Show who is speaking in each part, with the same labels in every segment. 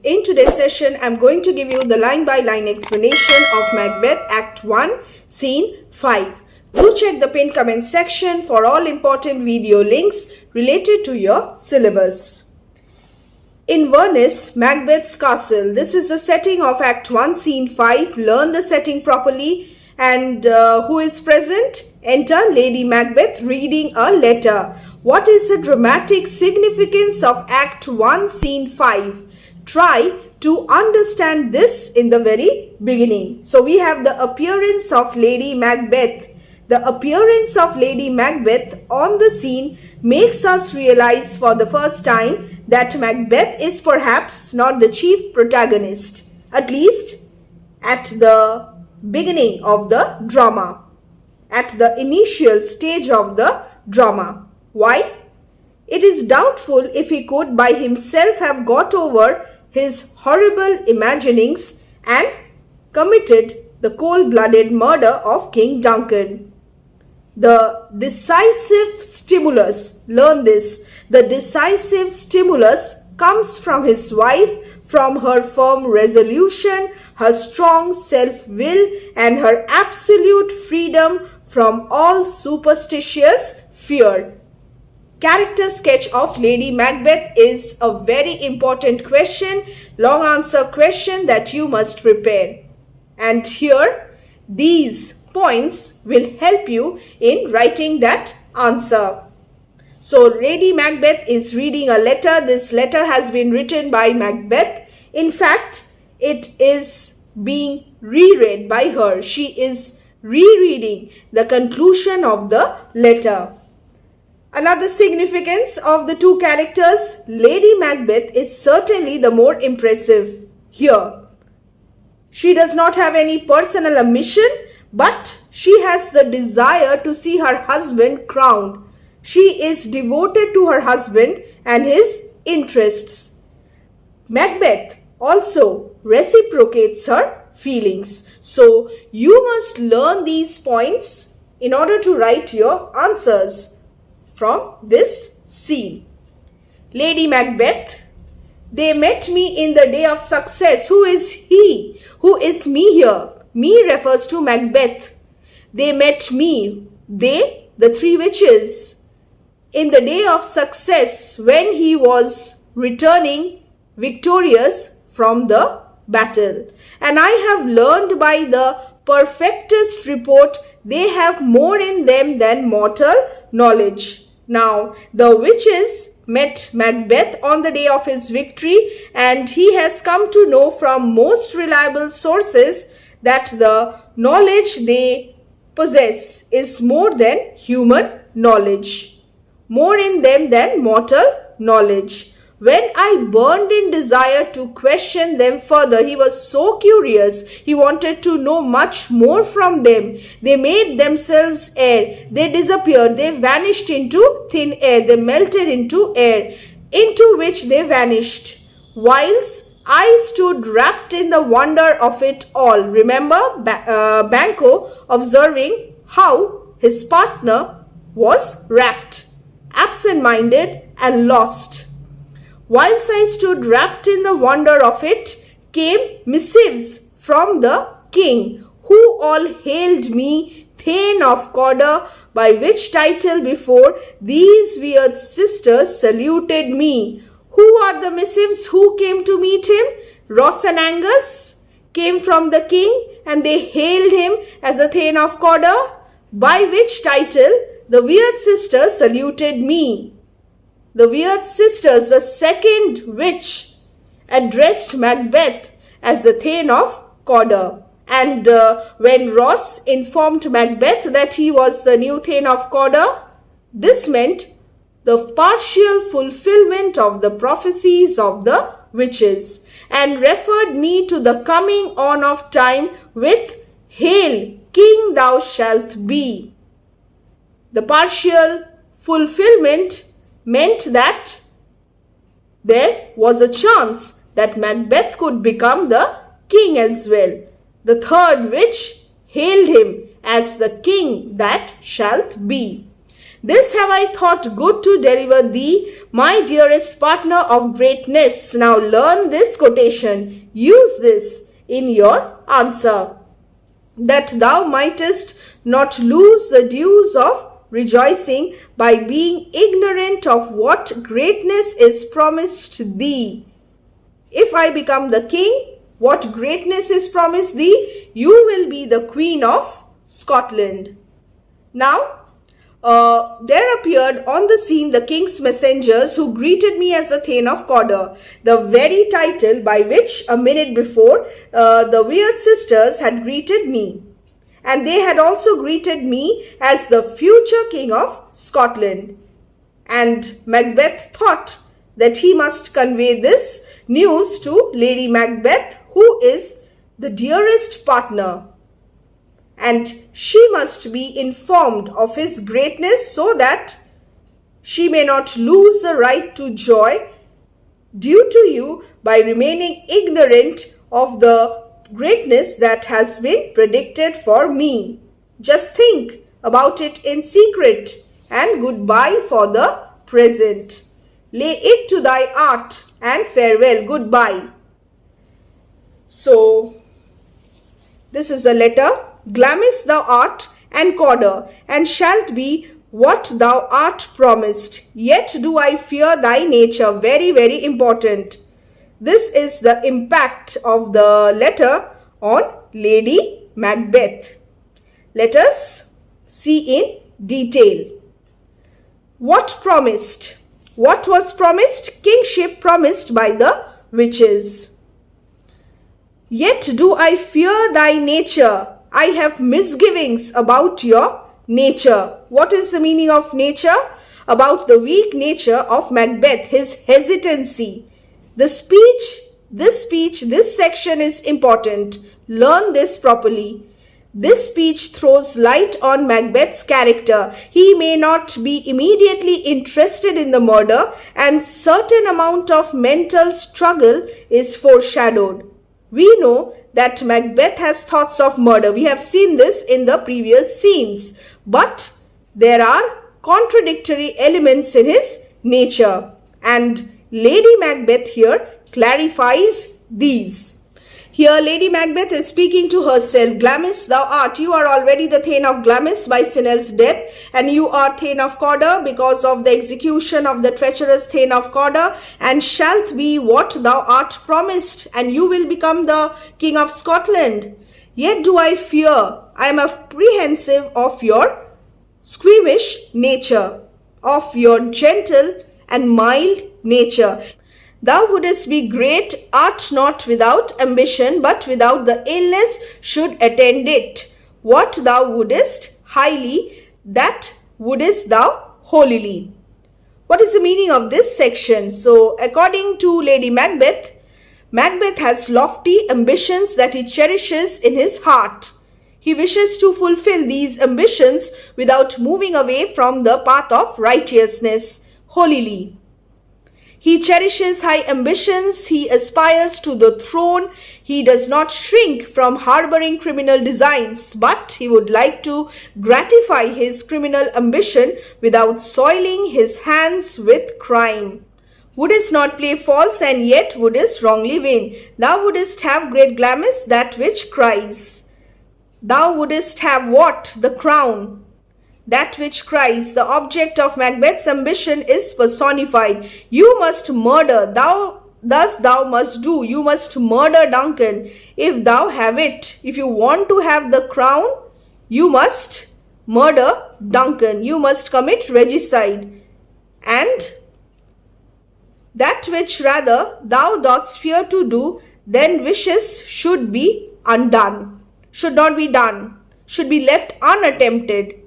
Speaker 1: in today's session, I'm going to give you the line-by-line explanation of Macbeth Act 1, Scene 5. Do check the pinned comment section for all important video links related to your syllabus. In Venice, Macbeth's castle. This is the setting of Act 1, Scene 5. Learn the setting properly. And who is present? Enter Lady Macbeth reading a letter. What is the dramatic significance of Act 1, Scene 5? Try to understand this in the very beginning. So we have the appearance of Lady Macbeth. The appearance of Lady Macbeth on the scene makes us realize for the first time that Macbeth is perhaps not the chief protagonist, at least at the beginning of the drama, at the initial stage of the drama. Why? It is doubtful if he could by himself have got over his horrible imaginings and committed the cold-blooded murder of King Duncan. The decisive stimulus, learn this, the decisive stimulus comes from his wife, from her firm resolution, her strong self-will, and her absolute freedom from all superstitious fear. Character sketch of Lady Macbeth is a very important question, long answer question that you must prepare. And here, these points will help you in writing that answer. So, Lady Macbeth is reading a letter. This letter has been written by Macbeth. In fact, it is being reread by her. She is rereading the conclusion of the letter. Another significance of the two characters, Lady Macbeth is certainly the more impressive here. She does not have any personal ambition, but she has the desire to see her husband crowned. She is devoted to her husband and his interests. Macbeth also reciprocates her feelings. So you must learn these points in order to write your answers from this scene. Lady Macbeth, they met me in the day of success. Who is he? Who is me here? Me refers to Macbeth. They met me, they, the three witches, in the day of success when he was returning victorious from the battle. And I have learned by the perfectest report they have more in them than mortal knowledge. Now, the witches met Macbeth on the day of his victory, and he has come to know from most reliable sources that the knowledge they possess is more than human knowledge, more in them than mortal knowledge. When I burned in desire to question them further, he was so curious. He wanted to know much more from them. They made themselves air. They disappeared. They vanished into thin air. They melted into air, into which they vanished. Whilst I stood wrapped in the wonder of it all. Remember Banquo observing how his partner was wrapped, absent-minded and lost. Whilst I stood wrapped in the wonder of it, came missives from the king, who all hailed me Thane of Cawdor, by which title before these weird sisters saluted me. Who are the missives who came to meet him? Ross and Angus came from the king, and they hailed him as the Thane of Cawdor, by which title the weird sisters saluted me. The weird sisters, the second witch, addressed Macbeth as the Thane of Cawdor. And when Ross informed Macbeth that he was the new Thane of Cawdor, this meant the partial fulfillment of the prophecies of the witches, and referred me to the coming on of time with, "Hail, King thou shalt be." The partial fulfillment meant that there was a chance that Macbeth could become the king as well. The third witch hailed him as the king that shalt be. This have I thought good to deliver thee, my dearest partner of greatness. Now learn this quotation. Use this in your answer. That thou mightest not lose the dues of rejoicing by being ignorant of what greatness is promised thee. If I become the king, what greatness is promised thee? You will be the Queen of Scotland. Now, there appeared on the scene the king's messengers who greeted me as the Thane of Cawdor, the very title by which a minute before the weird sisters had greeted me. And they had also greeted me as the future King of Scotland. And Macbeth thought that he must convey this news to Lady Macbeth, who is the dearest partner. And she must be informed of his greatness so that she may not lose the right to joy due to you by remaining ignorant of the greatness that has been predicted for me. Just think about it in secret, and goodbye for the present. Lay it to thy art, and farewell, goodbye. So, this is a letter. Glamis thou art and Cawdor, and shalt be what thou art promised. Yet do I fear thy nature. Very, very important. This is the impact of the letter on Lady Macbeth. Let us see in detail. What promised? What was promised? Kingship promised by the witches. Yet do I fear thy nature. I have misgivings about your nature. What is the meaning of nature? About the weak nature of Macbeth, his hesitancy. This section is important. Learn this properly. This speech throws light on Macbeth's character. He may not be immediately interested in the murder, and certain amount of mental struggle is foreshadowed. We know that Macbeth has thoughts of murder. We have seen this in the previous scenes. But there are contradictory elements in his nature. And Lady Macbeth here clarifies these. Here Lady Macbeth is speaking to herself. Glamis thou art. You are already the Thane of Glamis by Sinel's death, and you are Thane of Cawdor because of the execution of the treacherous Thane of Cawdor, and shalt be what thou art promised, and you will become the King of Scotland. Yet do I fear, I am apprehensive of your squeamish nature, of your gentle and mild nature. Thou wouldest be great, art not without ambition, but without the illness should attend it. What thou wouldest highly, that wouldest thou holily. What is the meaning of this section? So, according to Lady Macbeth, Macbeth has lofty ambitions that he cherishes in his heart. He wishes to fulfill these ambitions without moving away from the path of righteousness, holily. He cherishes high ambitions, he aspires to the throne, he does not shrink from harboring criminal designs, but he would like to gratify his criminal ambition without soiling his hands with crime. Wouldest not play false, and yet wouldest wrongly win. Thou wouldest have, great Glamis, that which cries. Thou wouldest have what? The crown. That which cries. The object of Macbeth's ambition is personified. You must murder. Thou must do. You must murder Duncan. If thou have it, if you want to have the crown, you must murder Duncan. You must commit regicide. And that which rather thou dost fear to do, then wishes should be undone. Should not be done. Should be left unattempted.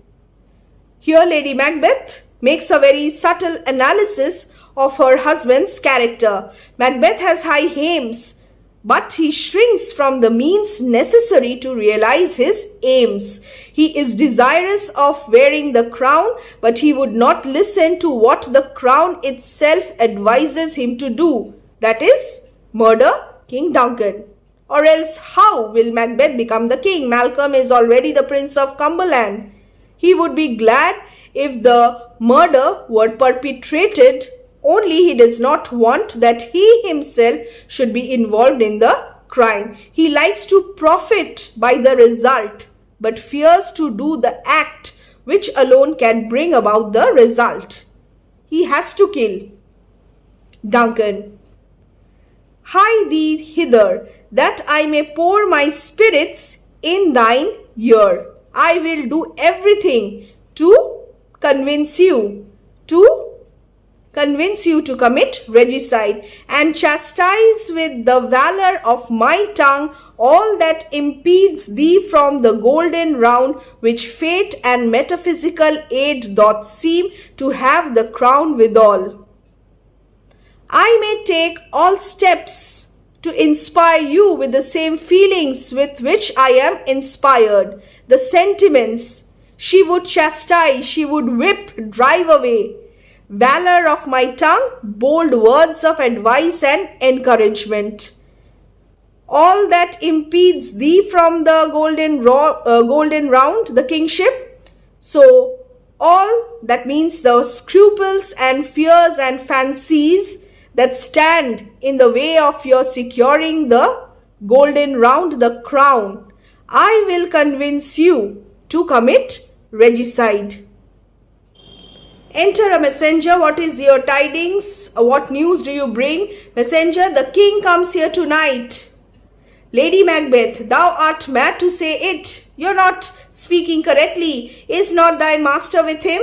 Speaker 1: Here Lady Macbeth makes a very subtle analysis of her husband's character. Macbeth has high aims, but he shrinks from the means necessary to realize his aims. He is desirous of wearing the crown, but he would not listen to what the crown itself advises him to do. That is, murder King Duncan. Or else how will Macbeth become the king? Malcolm is already the Prince of Cumberland. He would be glad if the murder were perpetrated, only he does not want that he himself should be involved in the crime. He likes to profit by the result, but fears to do the act which alone can bring about the result. He has to kill. Duncan. Hie thee hither, that I may pour my spirits in thine ear. I will do everything to convince you to commit regicide, and chastise with the valor of my tongue all that impedes thee from the golden round which fate and metaphysical aid doth seem to have the crown withal. I may take all steps to inspire you with the same feelings with which I am inspired. The sentiments she would chastise, she would whip, drive away. Valor of my tongue, bold words of advice and encouragement. All that impedes thee from the golden round, the kingship. So all that means the scruples and fears and fancies that stand in the way of your securing the golden round, the crown. I will convince you to commit regicide. Enter a messenger. What is your tidings? What news do you bring? Messenger, the king comes here tonight. Lady Macbeth, thou art mad to say it. You're not speaking correctly. Is not thy master with him?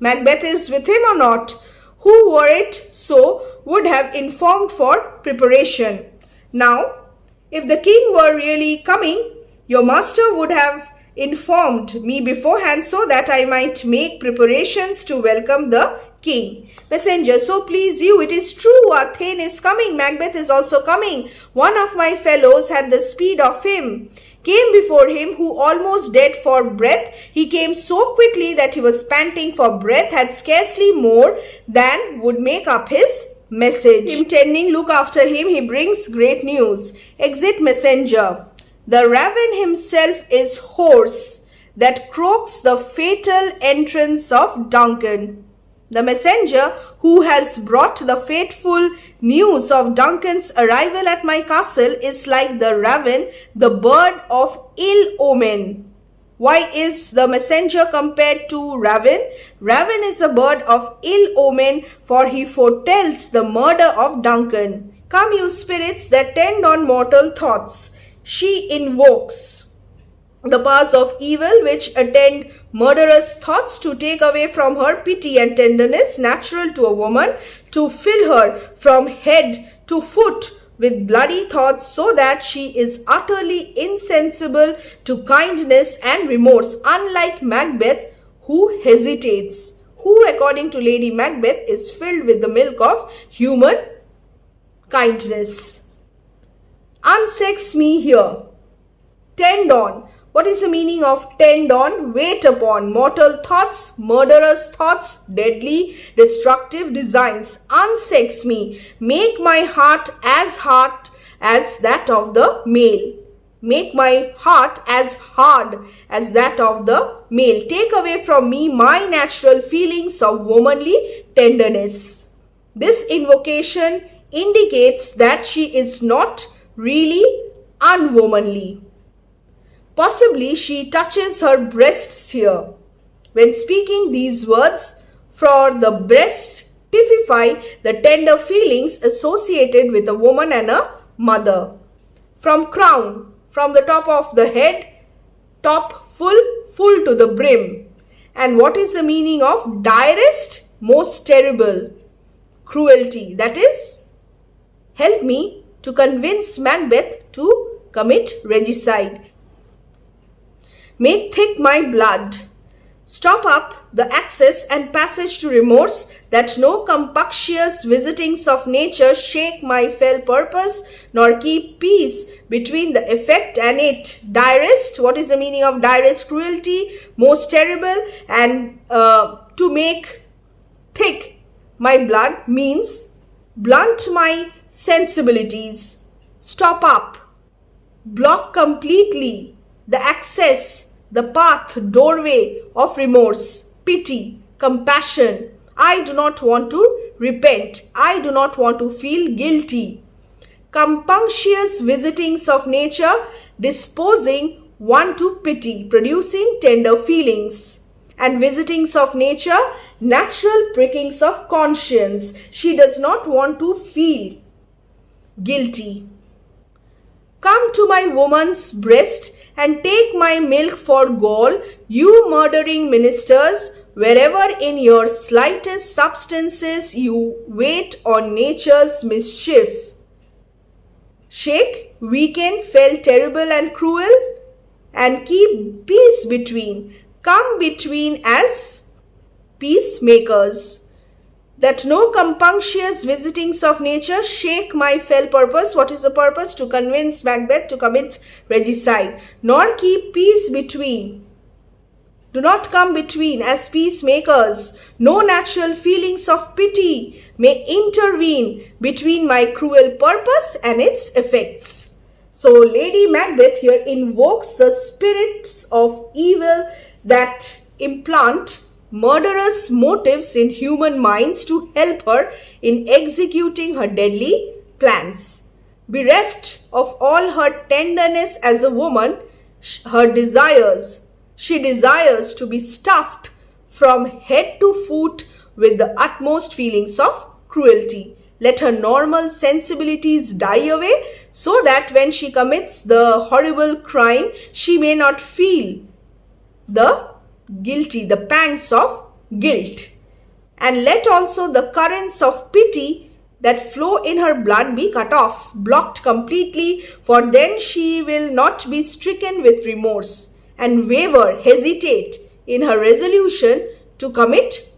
Speaker 1: Macbeth is with him or not? Who were it so would have informed for preparation. Now, if the king were really coming, your master would have informed me beforehand so that I might make preparations to welcome the king. Messenger, so please you, it is true, our Thane is coming, Macbeth is also coming. One of my fellows had the speed of him, came before him, who almost dead for breath. He came so quickly that he was panting for breath, had scarcely more than would make up his message. Him tending, look after him, he brings great news. Exit messenger. The raven himself is hoarse that croaks the fatal entrance of Duncan. The messenger who has brought the fateful news of Duncan's arrival at my castle is like the raven, the bird of ill omen. Why is the messenger compared to raven? Raven is a bird of ill omen, for he foretells the murder of Duncan. Come, you spirits that tend on mortal thoughts. She invokes the powers of evil which attend murderous thoughts to take away from her pity and tenderness natural to a woman, to fill her from head to foot with bloody thoughts, so that she is utterly insensible to kindness and remorse, unlike Macbeth, who hesitates, who according to Lady Macbeth is filled with the milk of human kindness. Unsex me here. Tend on. What is the meaning of tend on? Wait upon. Mortal thoughts, murderous thoughts, deadly, destructive designs. Unsex me. Make my heart as that of the male. Make my heart as hard as that of the male. Take away from me my natural feelings of womanly tenderness. This invocation indicates that she is not really unwomanly. Possibly she touches her breasts here. When speaking these words, for the breast typify the tender feelings associated with a woman and a mother. From crown, from the top of the head, top full to the brim. And what is the meaning of direst? Most terrible. Cruelty. That is, help me to convince Macbeth to commit regicide. Make thick my blood. Stop up the access and passage to remorse, that no compunctious visitings of nature shake my fell purpose, nor keep peace between the effect and it. Direst, what is the meaning of direst? Cruelty, most terrible, and to make thick my blood means blunt my sensibilities, stop up, block completely the access, the path, doorway of remorse, pity, compassion. I do not want to repent. I do not want to feel guilty. Compunctious visitings of nature, disposing one to pity, producing tender feelings. And visitings of nature, natural prickings of conscience. She does not want to feel guilty. Come to my woman's breast and take my milk for gall, you murdering ministers, wherever in your slightest substances you wait on nature's mischief. Shake, weaken, fell terrible and cruel, and keep peace between. Come between as peacemakers. That no compunctious visitings of nature shake my fell purpose. What is the purpose? To convince Macbeth to commit regicide. Nor keep peace between. Do not come between as peacemakers. No natural feelings of pity may intervene between my cruel purpose and its effects. So Lady Macbeth here invokes the spirits of evil that implant murderous motives in human minds to help her in executing her deadly plans. Bereft of all her tenderness as a woman, she desires to be stuffed from head to foot with the utmost feelings of cruelty. Let her normal sensibilities die away so that when she commits the horrible crime, she may not feel the pangs of guilt. And let also the currents of pity that flow in her blood be cut off, blocked completely, for then she will not be stricken with remorse and waver, hesitate in her resolution to commit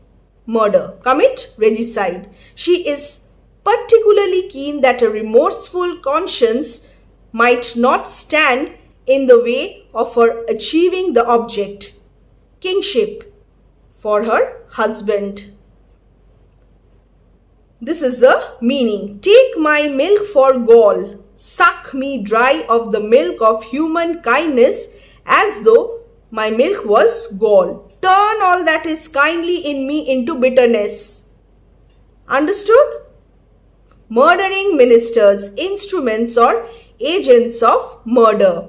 Speaker 1: murder, commit regicide. She is particularly keen that a remorseful conscience might not stand in the way of her achieving the object, kingship for her husband. This is the meaning. Take my milk for gall, suck me dry of the milk of human kindness as though my milk was gall. Turn all that is kindly in me into bitterness. Understood? Murdering ministers, instruments or agents of murder.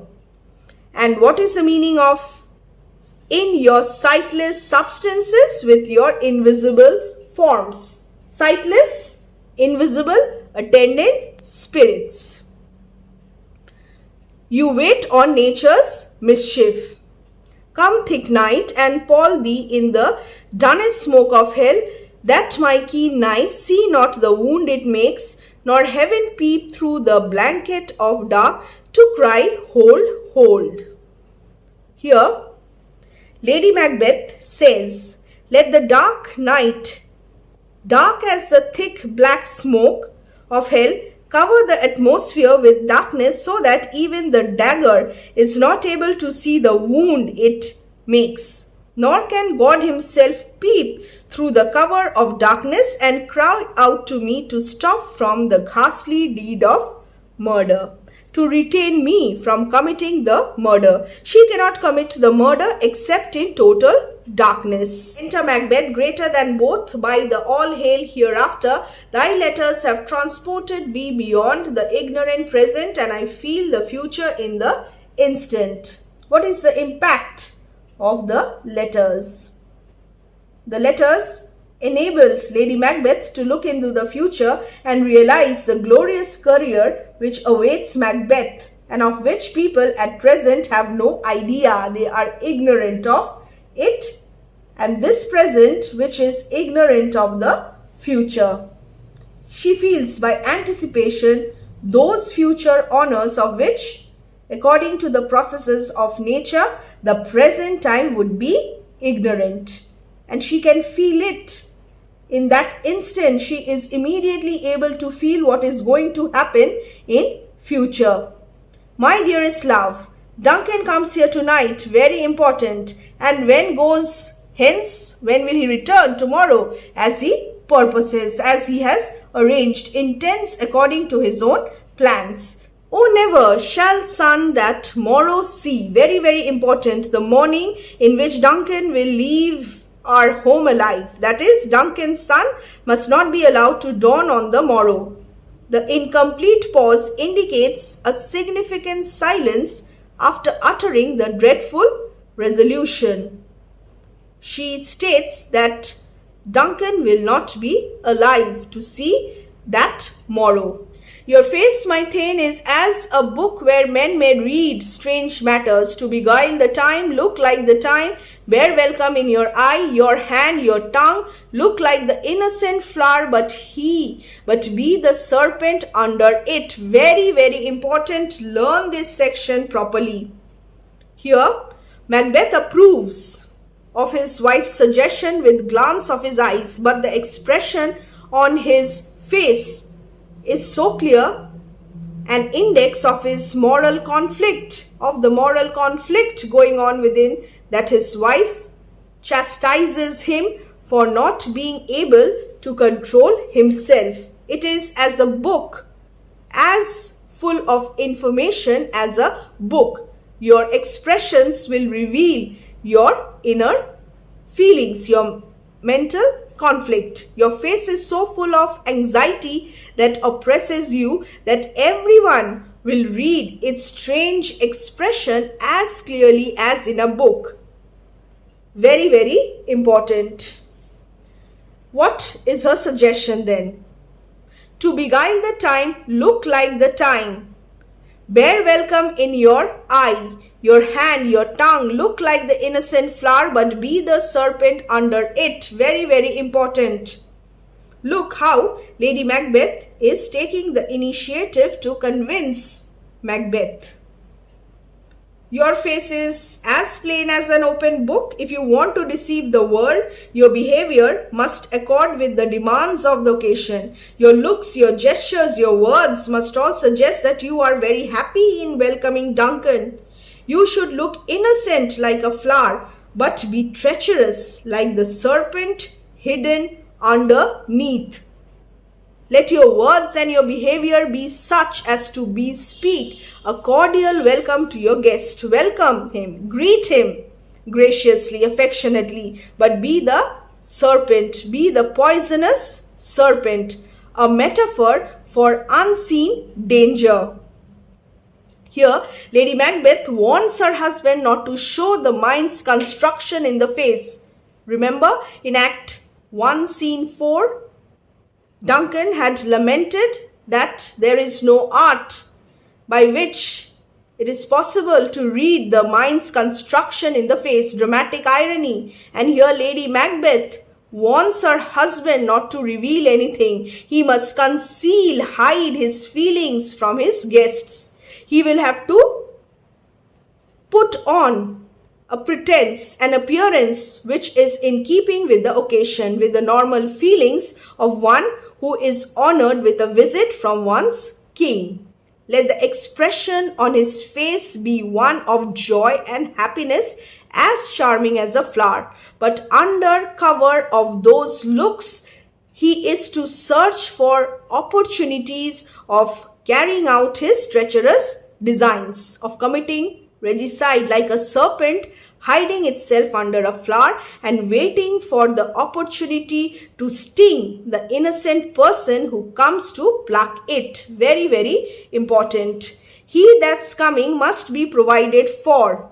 Speaker 1: And what is the meaning of in your sightless substances with your invisible forms? Sightless, invisible, attendant spirits. You wait on nature's mischief. Come thick night and pall thee in the dunnest smoke of hell, that my keen knife see not the wound it makes, nor heaven peep through the blanket of dark to cry, hold, hold. Here, Lady Macbeth says, let the dark night, dark as the thick black smoke of hell, cover the atmosphere with darkness so that even the dagger is not able to see the wound it makes. Nor can God himself peep through the cover of darkness and cry out to me to stop from the ghastly deed of murder, to retain me from committing the murder. She cannot commit the murder except in total darkness. Enter Macbeth, greater than both by the all hail hereafter. Thy letters have transported me beyond the ignorant present, and I feel the future in the instant. What is the impact of the letters? The letters enabled Lady Macbeth to look into the future and realize the glorious career which awaits Macbeth, and of which people at present have no idea. They are ignorant of it, and this present which is ignorant of the future. She feels by anticipation those future honors of which, according to the processes of nature, the present time would be ignorant. And she can feel it. In that instant, she is immediately able to feel what is going to happen in future. My dearest love, Duncan comes here tonight, very important. And when goes hence? When will he return? Tomorrow, as he purposes, as he has arranged, intends according to his own plans. Oh, never shall sun that morrow see. Very, very important. The morning in which Duncan will leave our home alive. That is, Duncan's sun must not be allowed to dawn on the morrow. The incomplete pause indicates a significant silence after uttering the dreadful resolution. She states that Duncan will not be alive to see that morrow. Your face, my thane, is as a book where men may read strange matters, to beguile the time, look like the time, bear welcome in your eye, your hand, your tongue, look like the innocent flower, but be the serpent under it. Very, very important. Learn this section properly. Here, Macbeth approves of his wife's suggestion with glance of his eyes, but the expression on his face is so clear, an index of his moral conflict, of the moral conflict going on within, that his wife chastises him for not being able to control himself. It is as a book, as full of information as a book. Your expressions will reveal your inner feelings, your mental conflict. Your face is so full of anxiety that oppresses you that everyone will read its strange expression as clearly as in a book. Very, very important. What is her suggestion then? To beguile the time, look like the time. Bear welcome in your eye, your hand, your tongue, look like the innocent flower, but be the serpent under it. Very, very important. Look how Lady Macbeth is taking the initiative to convince Macbeth. Your face is as plain as an open book. If you want to deceive the world, your behavior must accord with the demands of the occasion. Your looks, your gestures, your words must all suggest that you are very happy in welcoming Duncan. You should look innocent like a flower, but be treacherous like the serpent hidden underneath. Let your words and your behavior be such as to bespeak a cordial welcome to your guest. Welcome him, greet him graciously, affectionately, but be the serpent, be the poisonous serpent, a metaphor for unseen danger. Here, Lady Macbeth warns her husband not to show the mind's construction in the face. Remember, in Act 1, Scene 4, Duncan had lamented that there is no art by which it is possible to read the mind's construction in the face, dramatic irony. And here Lady Macbeth warns her husband not to reveal anything. He must conceal, hide his feelings from his guests. He will have to put on a pretense, an appearance which is in keeping with the occasion, with the normal feelings of one who is honored with a visit from one's king. Let the expression on his face be one of joy and happiness, as charming as a flower. But under cover of those looks, he is to search for opportunities of carrying out his treacherous designs, of committing regicide like a serpent, hiding itself under a flower and waiting for the opportunity to sting the innocent person who comes to pluck it. Very, very important. He that's coming must be provided for.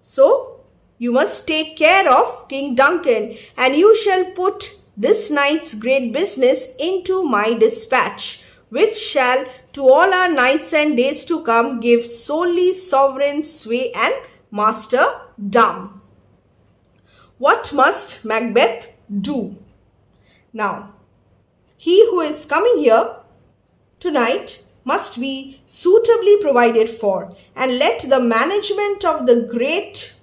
Speaker 1: So, you must take care of King Duncan, and you shall put this night's great business into my dispatch, which shall to all our nights and days to come give solely sovereign sway and masterdom. What must Macbeth do? Now, he who is coming here tonight must be suitably provided for, and let the management of the great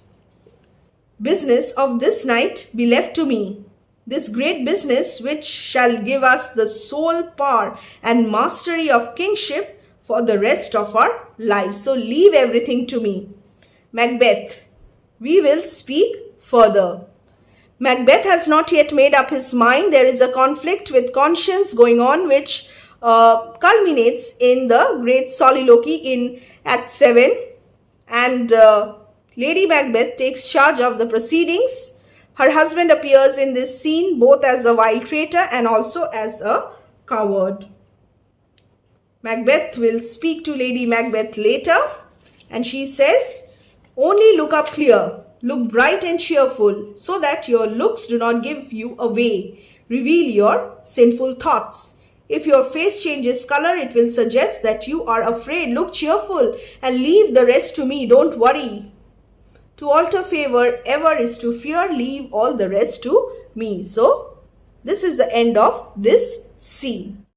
Speaker 1: business of this night be left to me. This great business which shall give us the sole power and mastery of kingship for the rest of our lives. So leave everything to me. Macbeth, we will speak further. Macbeth has not yet made up his mind. There is a conflict with conscience going on, which culminates in the great soliloquy in Act 7. And Lady Macbeth takes charge of the proceedings. Her husband appears in this scene both as a vile traitor and also as a coward. Macbeth will speak to Lady Macbeth later, and she says, "Only look up clear, look bright and cheerful, so that your looks do not give you away, reveal your sinful thoughts. If your face changes color, it will suggest that you are afraid. Look cheerful and leave the rest to me. Don't worry. To alter favor ever is to fear. Leave all the rest to me." So, this is the end of this scene.